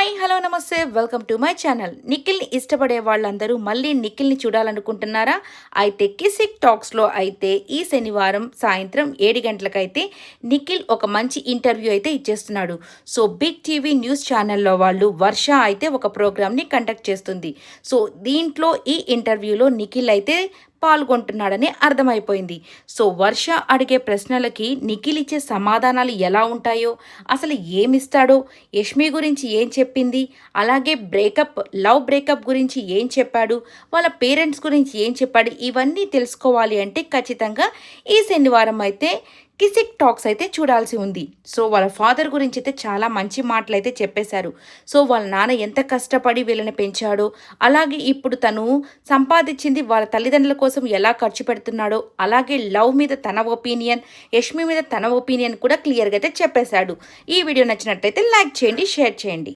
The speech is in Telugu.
హాయ్ హలో నమస్తే వెల్కమ్ టు మై ఛానల్. నిఖిల్ని ఇష్టపడే వాళ్ళందరూ మళ్ళీ నిఖిల్ని చూడాలనుకుంటున్నారా? అయితే కిసిక్ టాక్స్లో అయితే ఈ శనివారం సాయంత్రం 7 గంటలకైతే నిఖిల్ ఒక మంచి ఇంటర్వ్యూ అయితే ఇచ్చేస్తున్నాడు. సో బిగ్ టీవీ న్యూస్ ఛానల్లో వాళ్ళు వర్ష అయితే ఒక ప్రోగ్రామ్ని కండక్ట్ చేస్తుంది. సో దీంట్లో ఈ ఇంటర్వ్యూలో నిఖిల్ అయితే పాల్గొంటున్నాడని అర్థమైపోయింది. సో వర్ష అడిగే ప్రశ్నలకి నిఖిల్ ఇచ్చే సమాధానాలు ఎలా ఉంటాయో, అసలు ఏమిస్తాడో, యష్మి గురించి ఏం చెప్పింది, అలాగే లవ్ బ్రేకప్ గురించి ఏం చెప్పాడు, వాళ్ళ పేరెంట్స్ గురించి ఏం చెప్పాడు, ఇవన్నీ తెలుసుకోవాలి అంటే ఖచ్చితంగా ఈ శనివారం అయితే కిసిక్ టాక్స్ అయితే చూడాల్సి ఉంది. సో వాళ్ళ ఫాదర్ గురించి అయితే చాలా మంచి మాటలు అయితే చెప్పేశారు. సో వాళ్ళ నాన్న ఎంత కష్టపడి వీళ్ళని పెంచాడో, అలాగే ఇప్పుడు తను సంపాదించింది వాళ్ళ తల్లిదండ్రుల కోసం ఎలా ఖర్చు పెడుతున్నాడో, అలాగే లవ్ మీద తన ఒపీనియన్, యష్మి మీద తన ఒపీనియన్ కూడా క్లియర్గా అయితే చెప్పేశాడు. ఈ వీడియో నచ్చినట్లయితే లైక్ చేయండి, షేర్ చేయండి.